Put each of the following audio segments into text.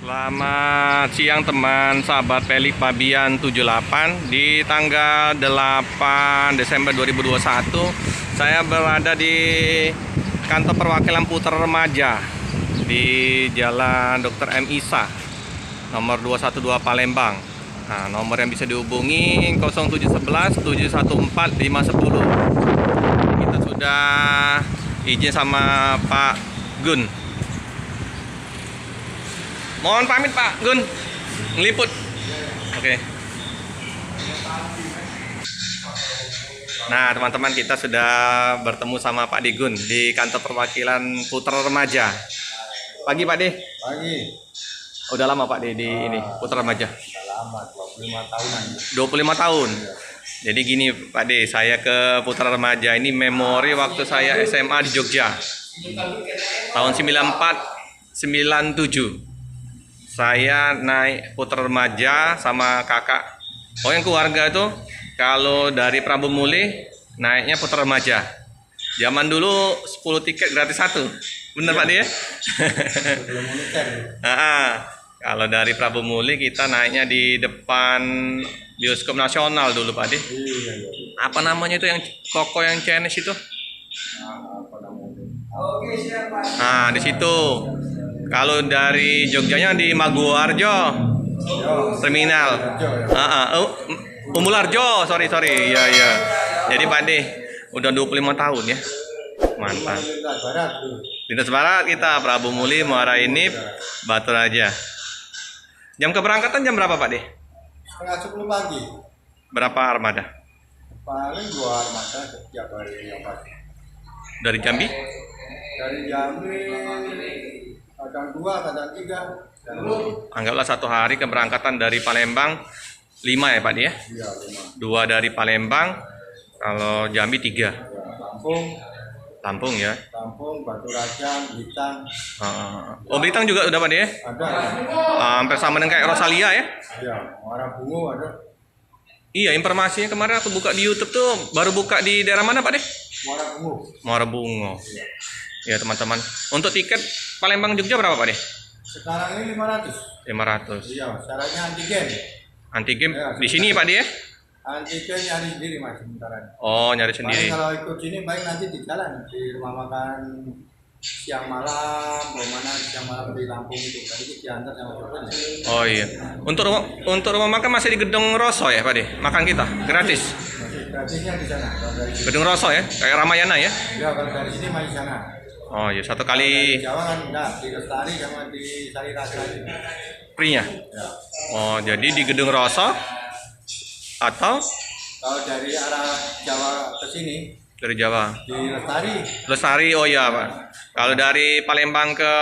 Selamat siang teman sahabat Pelik Pabian 78. Di tanggal 8 Desember 2021 saya berada di kantor perwakilan Putra Remaja di Jalan Dr. M. Isa nomor 212 Palembang. Nah, nomor yang bisa dihubungi 0711 714 510. Kita sudah izin sama Pak Gun. Mohon pamit Pak Gun, ngeliput. Oke. Nah teman-teman, kita sudah bertemu sama Pak Digun di kantor perwakilan Putra Remaja. Pagi Pak De. Pagi. Udah lama Pak De di ini Putra Remaja? Udah lama, 25 tahunan. 25 tahun. Jadi gini Pak De, saya ke Putra Remaja ini memori waktu saya SMA di Jogja. Tahun 97. Saya naik Putra Remaja sama kakak. Oh yang keluarga itu kalau dari Prabu Muli naiknya Putra Remaja. Zaman dulu 10 tiket gratis satu. Bener Pak De ya? Kalau dari Prabu Muli kita naiknya di depan Bioskop Nasional dulu Pak De. Apa namanya itu yang koko yang Chinese itu? Nah di situ. Kalau dari Jogjanya di Maguwarjo terminal. Umularjo, sorry. Ya. Jadi Pak De udah 25 tahun ya. Mantap. Lintas Barat kita Prabu Muli, Muara Inip, Batu Raja. Jam keberangkatan jam berapa Pak De? Setengah 10 pagi. Berapa armada? Paling 2 armada setiap hari yang pagi. Dari Jambi? Dari Jambi kadang 2, kadang 3. Anggaplah satu hari keberangkatan dari Palembang 5 ya Pak De ya? Iya, 5. 2 dari Palembang, kalau Jambi 3. Ya, Lampung ya? Lampung, Batu Raja, Blitar. Oh Blitar juga udah Pak De ya? Ada. Hampir sama dengan kayak Rosalia ya? Iya, Muara Bungo ada. Iya, informasinya kemarin aku buka di YouTube tuh baru buka di daerah mana Pak De? Muara Bungo. Muara Bungo. Ya teman-teman. Untuk tiket Palembang Jogja berapa Pak De? Sekarang ini 500. 500. Iya, syaratnya antigen. Antigen Ya, di sini Pak De ya? Antigen nyari sendiri Mas sementara. Oh, nyari Paling sendiri. kalau ikut sini baik nanti di jalan di rumah makan siang malam, siang malam di Lampung itu. Tadi diantar sama chauffeur. Oh iya. Untuk rumah makan masih di Gedung Roso ya Pak De? Makan kita gratis. Masih gratisnya di sana. Kalau dari sini. Gedung Roso ya? Kayak Ramayana ya? Ya, kalau dari sini masih sana. Oh iya, satu Dari kali Jawa kan enggak, di Lestari sama di Sari Rasa itu. free-nya. Ya. Oh, jadi di Gedung Roso atau Kalau dari arah Jawa ke sini dari Jawa? di Lestari. Lestari, oh iya Pak. Kalau dari Palembang ke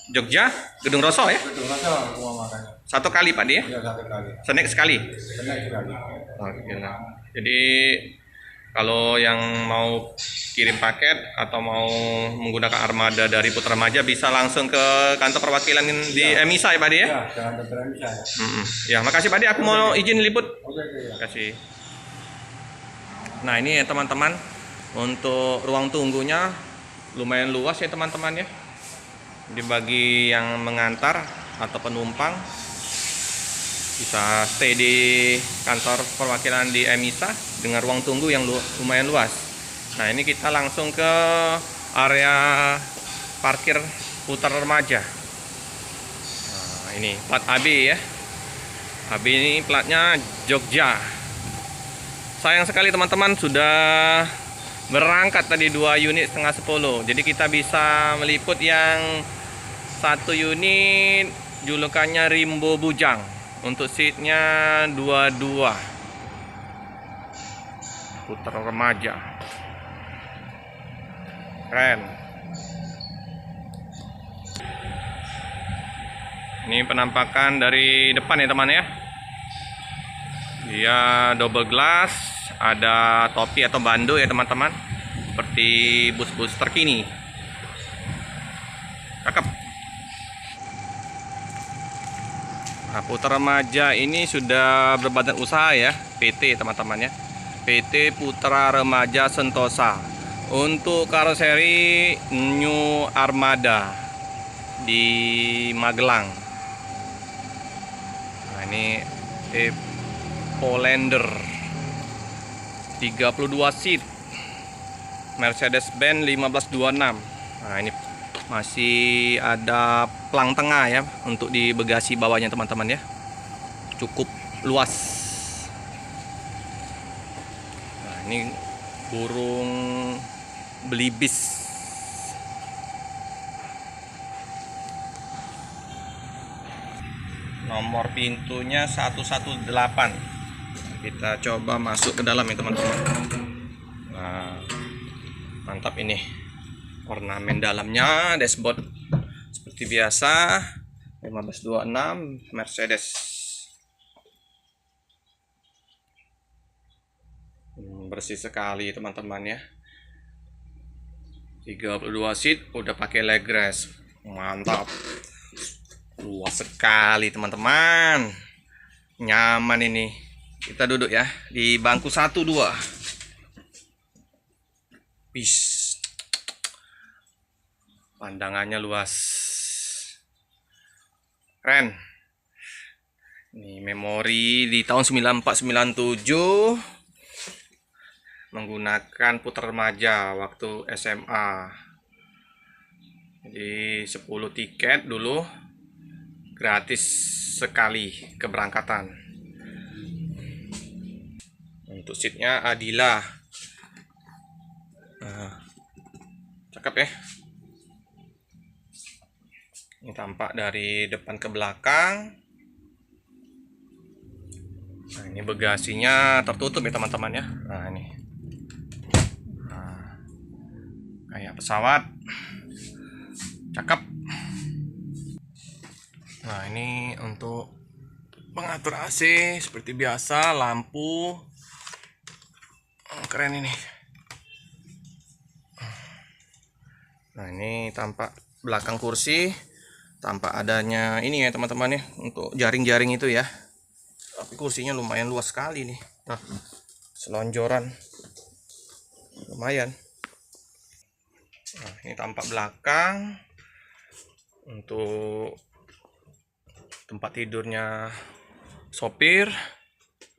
Jogja, Gedung Roso ya? Betul, Rasa rumah makannya. Satu kali Pak De ya? Ya, satu kali. Snack sekali? Benar sekali. Oh, gila. Jadi kalau yang mau kirim paket atau mau menggunakan armada dari Putra Remaja bisa langsung ke kantor perwakilan di MISA ya Pak De ya? Ya, jangan terberani bisa ya. Ya, makasih Pak De, aku mau izin liput. Oke, ya. Terima kasih. Nah ini ya teman-teman, untuk ruang tunggunya lumayan luas ya teman-teman ya. Jadi bagi yang mengantar atau penumpang bisa stay di kantor perwakilan di MISA dengan ruang tunggu yang lumayan luas. Nah ini kita langsung ke area parkir Putra Remaja. Nah ini plat AB ya. AB ini platnya Jogja. Sayang sekali teman-teman, sudah berangkat tadi 2 unit setengah 10. Jadi kita bisa meliput yang 1 unit julukannya Rimbo Bujang. Untuk seatnya 22. Putra Remaja. Keren. Ini penampakan dari depan ya teman ya. Dia double glass, ada topi atau bando ya teman-teman, seperti bus-bus terkini. Cakep. Nah, Putra Remaja ini sudah berbadan usaha ya, PT teman-teman ya. PT Putra Remaja Sentosa. Untuk karoseri New Armada di Magelang. ini Polender 32 seat Mercedes-Benz 1526. Nah, ini masih ada plang tengah ya untuk di bagasi bawahnya teman-teman ya. Cukup luas. Nah, ini burung belibis. Nomor pintunya 118. Kita coba masuk ke dalam ya teman-teman. Nah, mantap ini. Ornamen dalamnya, dashboard seperti biasa 1526 Mercedes. Bersih sekali teman-teman ya. 32 seat udah pakai leg rest. Mantap. Luas sekali teman-teman. Nyaman ini. Kita duduk ya di bangku 1 2. Peace. Pandangannya luas. Keren. Ini memori di tahun 9497. Menggunakan putar remaja waktu SMA. Jadi 10 tiket dulu gratis sekali keberangkatan. Untuk seatnya Adila. Nah, cakep ya. Ini tampak dari depan ke belakang. Nah, ini bagasinya tertutup ya teman-teman ya. Nah, ini. Nah, kayak pesawat. Cakep. Nah, ini untuk pengatur AC seperti biasa, lampu. Keren ini. Nah, ini tampak belakang kursi. Tanpa adanya ini ya teman-teman ya, untuk jaring-jaring itu ya. Tapi kursinya lumayan luas sekali nih. Nah, selonjoran lumayan. Nah, ini tampak belakang. Untuk tempat tidurnya sopir,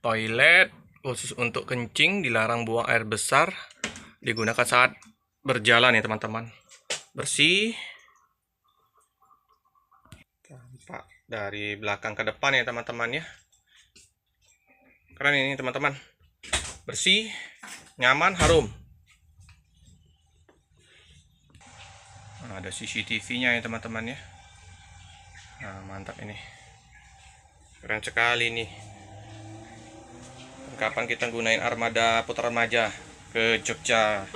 toilet khusus untuk kencing, dilarang buang air besar, digunakan saat berjalan ya teman-teman. Bersih. Tampak dari belakang ke depan ya teman-teman ya. Keren ini teman-teman. Bersih, nyaman, harum. Nah, ada CCTV-nya ya teman-teman ya. Nah, mantap ini. Keren sekali nih. Kapan kita gunain armada putar remaja ke Jogja.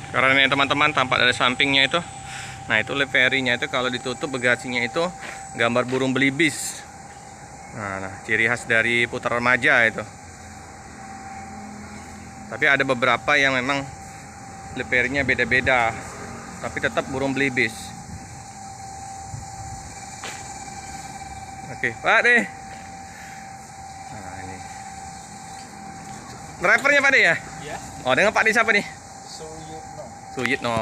Karena ini teman-teman tampak dari sampingnya itu. Nah, itu liverynya itu kalau ditutup bagasinya itu gambar burung belibis. Nah, ciri khas dari putar remaja itu. Tapi ada beberapa yang memang liverynya beda-beda. Tapi tetap burung belibis. Oke, Pak De. Nah, ini. Drivernya Pak De ya? Iya. Oh, dengan Pak De siapa nih? Suyitno. Suyitno.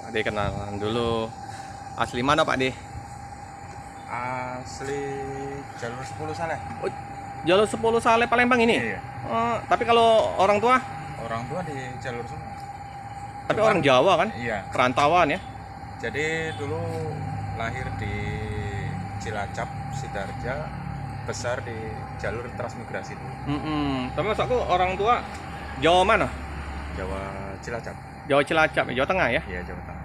Pak De kenalan dulu. Asli mana Pak De? Asli jalur 10 sana. Oh, jalur 10 Saleh Palembang ini? Iya. Oh, tapi kalau orang tua? Orang tua di jalur semua. Tapi orang Jawa kan? Iya. Perantauan ya? Jadi dulu lahir di Cilacap, Sidarja, besar di jalur transmigrasi dulu. Tapi maksudku orang tua Jawa mana? Jawa Cilacap. Jawa Cilacap, Jawa Tengah ya? Iya, Jawa Tengah.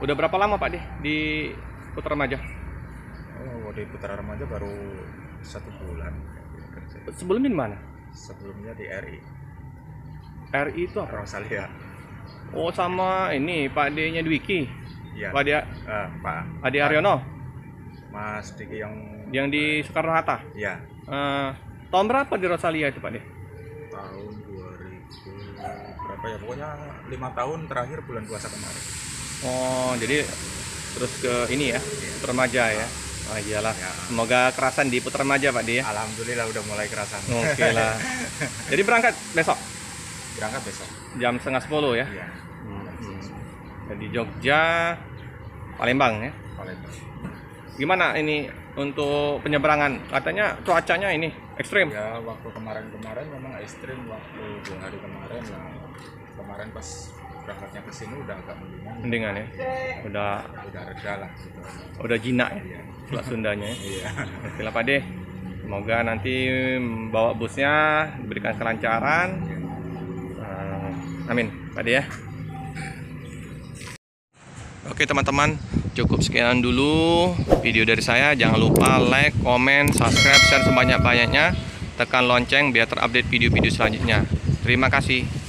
Udah berapa lama Pak De di putar remaja? Oh, di Putra Remaja baru 1 bulan kerja. Sebelumnya di mana? Sebelumnya di RI. RI itu apa? Rosalia. Oh, sama ini Pak D-nya Dwiki. Iya. Pak Ade, Pak Ade Aryono Mas Diki yang di Soekarno Hatta. Iya. Tahun berapa di Rosalia itu Pak De? Tahun 2000 berapa ya? Pokoknya 5 tahun terakhir bulan puasa kemarin. Oh, jadi terus ke ini ya, putar remaja ya. Oh iyalah. Ya. Semoga kerasan di putar remaja Pak De ya. Alhamdulillah udah mulai kerasan. Oke lah. Jadi berangkat besok Berangkat besok. jam 9:30 ya. Iya. Jadi Jogja, Palembang ya. Palembang. Gimana ini untuk penyeberangan? Katanya cuacanya ini ekstrim. Ya waktu kemarin memang ekstrim, waktu 2 hari kemarin lah. Kemarin pas berangkatnya ke sini udah agak Mendingan ya. Udah reda lah gitu. udah jinak ya. Sebelah Sundanya ya. Iya. Oke lah Pak De. Semoga nanti bawa busnya diberikan kelancaran. Amin Pak De ya. Oke teman-teman, cukup sekian dulu video dari saya. Jangan lupa like, komen, subscribe, share sebanyak-banyaknya. Tekan lonceng biar terupdate video-video selanjutnya. Terima kasih.